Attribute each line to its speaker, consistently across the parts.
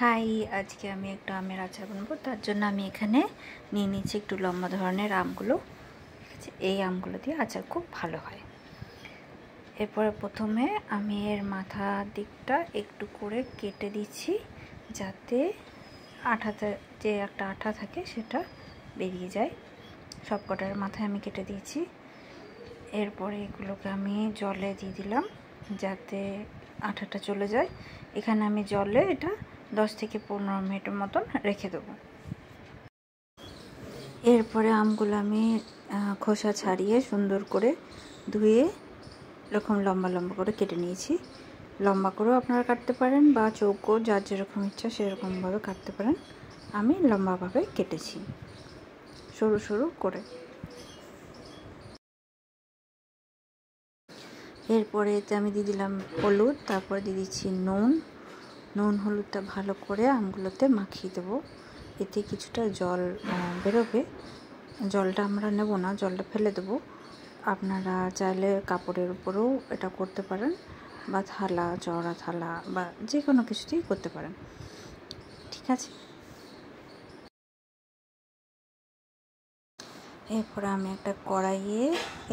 Speaker 1: High, আজকে আমি একটু আমের আচার বানাবো। তার জন্য আমি এখানে নিয়ে নিচ্ছি একটু লম্বা ধরনের আমগুলো। ঠিক আছে, এই আমগুলো দিয়ে আচার খুব ভালো হয়। এরপরে প্রথমে আমি এর মাথার দিকটা একটু করে কেটে দিচ্ছি, যাতে আঠাতে যে একটা আঠা থাকে সেটা বেরিয়ে যায়। সব কটার মাথায় আমি কেটে দিয়েছি। এরপরে এগুলোকে আমি জলে দিয়ে দিলাম যাতে আঠাটা চলে যায়। এখানে আমি জলে এটা 10 থেকে 15 মিনিটের মতন রেখে দেবো। এরপরে আমগুলো আমি খোসা ছাড়িয়ে সুন্দর করে ধুয়ে এরকম লম্বা লম্বা করে কেটে নিয়েছি। লম্বা করেও আপনারা কাটতে পারেন বা চৌকো, যার যেরকম ইচ্ছা সেরকমভাবে কাটতে পারেন। আমি লম্বাভাবে কেটেছি, সরু সরু করে। এরপরে এতে আমি দিয়ে দিলাম হলুদ, তারপরে দিয়ে দিচ্ছি নুন হলুদটা ভালো করে আমগুলোতে মাখিয়ে দেবো। এতে কিছুটা জল বেরোবে, জলটা আমরা নেব না, জলটা ফেলে দেবো। আপনারা চাইলে কাপড়ের উপরেও এটা করতে পারেন বা থালা, চওড়া থালা বা যে কোনো কিছুতেই করতে পারেন। ঠিক আছে, এরপরে আমি একটা কড়াইয়ে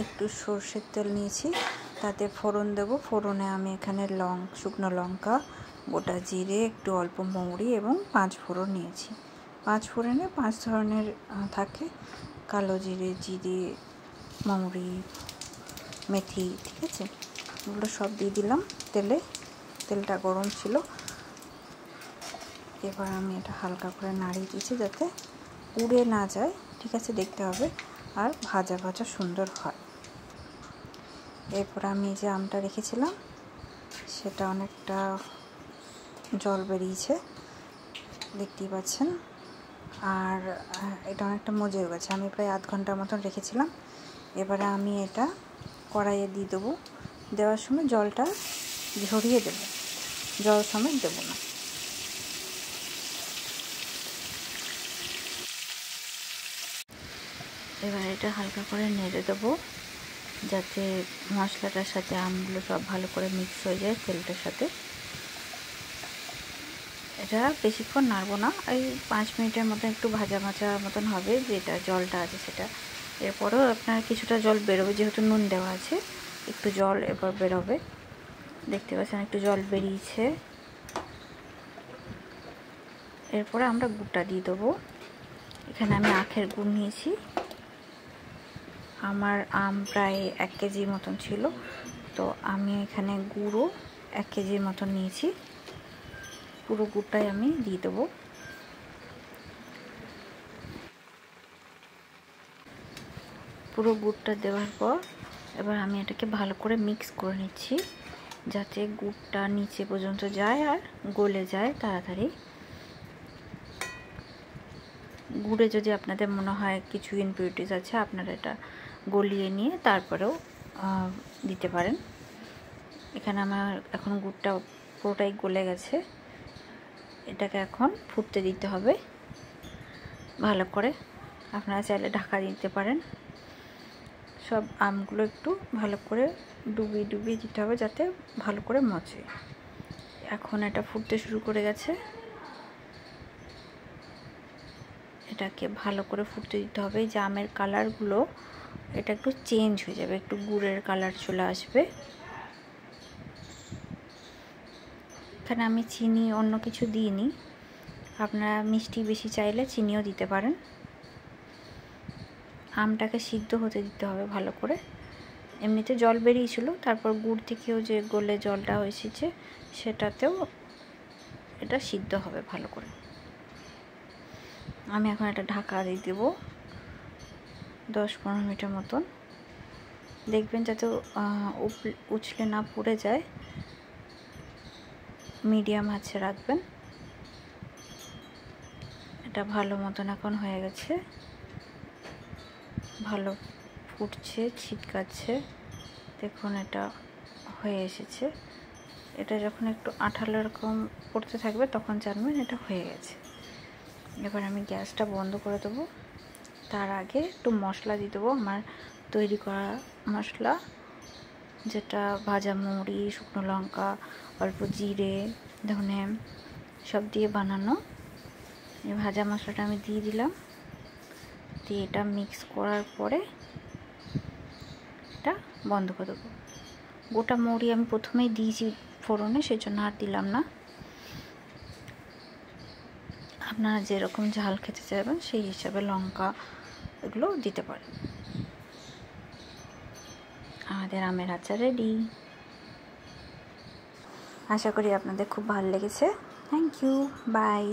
Speaker 1: একটু সর্ষের তেল নিয়েছি, তাতে ফোড়ন দেব। ফোড়নে আমি এখানে শুকনো লঙ্কা, গোটা জিরে, একটু অল্প মৌরি এবং 5 ফোড়ন নিয়েছি। 5 ফোড়নে 5 ধরনের থাকে, কালো জিরে, মৌরি, মেথি। ঠিক আছে, এগুলো সব দিয়ে দিলাম তেলে। তেলটা গরম ছিল। এবার আমি এটা হালকা করে নাড়িয়ে দিয়েছি যাতে পুড়ে না যায়। ঠিক আছে, দেখতে হবে আর ভাজা ভাজা সুন্দর হয়। এরপর আমি যে আমটা রেখেছিলাম সেটা অনেকটা জল বেরিয়েছে, দেখতেই পাচ্ছেন। আর এটা অনেকটা মজেও গেছে। আমি প্রায় আধ ঘন্টার মতন রেখেছিলাম। এবারে আমি এটা কড়াইয়ে দিয়ে দেবো। দেওয়ার সময় জলটা ঝরিয়ে দেব, জল সমেত দেবো না। এবার এটা হালকা করে নেড়ে দেবো যাতে মশলাটার সাথে আমগুলো সব ভালো করে মিক্স হয়ে যায় তেলটার সাথে। এটা বেশিক্ষণ নাড়বো না, এই 5 মিনিটের মতো একটু ভাজা ভাজা মতন হবে, যেটা জলটা আছে সেটা। এরপরেও আপনার কিছুটা জল বেরোবে, যেহেতু নুন দেওয়া আছে একটু জল এবার বেরোবে। দেখতে পাচ্ছেন একটু জল বেরিয়েছে। এরপরে আমরা গুড়টা দিয়ে দেবো। এখানে আমি আখের গুড় নিয়েছি। আমার আম প্রায় 1 কেজির মতন ছিল, তো আমি এখানে গুঁড়ো 1 কেজির মতন নিয়েছি। পুরো গুড়টাই আমি দিয়ে দেবো। পুরো গুড়টা দেওয়ার পর এবার আমি এটাকে ভালো করে মিক্স করে নিচ্ছি যাতে গুড়টা নিচে পর্যন্ত যায় আর গলে যায় তাড়াতাড়ি। গুড়ে যদি আপনাদের মনে হয় কিছু ইমপিউরিটিস আছে, আপনারা এটা গলিয়ে নিয়ে তারপরেও দিতে পারেন। এখানে আমার এখন গুড়টা পুরোটাই গলে গেছে। এটাকে এখন ফুটতে দিতে হবে ভালো করে। আপনারা চাইলে ঢাকা দিতে পারেন। সব আমগুলো একটু ভালো করে ডুবিয়ে দিতে হবে যাতে ভালো করে মচে। এখন এটা ফুটতে শুরু করে গেছে। এটাকে ভালো করে ফুটতে দিতে হবে। এই যে আমের কালারগুলো এটা একটু চেঞ্জ হয়ে যাবে, একটু গুড়ের কালার চলে আসবে। এখানে আমি চিনি অন্য কিছু দিইনি, আপনারা মিষ্টি বেশি চাইলে চিনিও দিতে পারেন। আমটাকে সিদ্ধ হতে দিতে হবে ভালো করে। এমনিতে জল বেরিয়েছিল, তারপর গুড় থেকেও যে গলে জলটা এসেছে সেটাতেও এটা সিদ্ধ হবে ভালো করে। আমি এখন এটা ঢাকা দিয়ে দেবো 10-15 মিনিটের মতন। দেখবেন যাতে উছলে না পুড়ে যায়, মিডিয়াম আঁচে রাখবেন। এটা ভালো মতন এখন হয়ে গেছে, ভালো ফুটছে, ছিটকাচ্ছে। দেখুন এটা হয়ে এসেছে। এটা যখন একটু আঠালো এরকম পড়তে থাকবে তখন জানবেন এটা হয়ে গেছে। এবার আমি গ্যাসটা বন্ধ করে দেবো। তার আগে একটু মশলা দিয়ে দেবো, আমার তৈরি করা মশলা, যেটা ভাজা মৌরি, শুকনো লঙ্কা, অল্প জিরে, ধনে, সব দিয়ে বানানো। এই ভাজা মশলাটা আমি দিয়ে দিলাম, দিয়ে এটা মিক্স করার পরে এটা বন্ধ করে দেবো। গোটা মৌরি আমি প্রথমেই দিয়েছি ফোড়নে, সেজন্য আর দিলাম না। আপনারা যেরকম ঝাল খেতে চাইবেন সেই হিসাবে লঙ্কা এগুলো দিতে পারেন। আমাদের আমের আচার রেডি। আশা করি আপনাদের খুব ভালো লেগেছে। Thank you, by.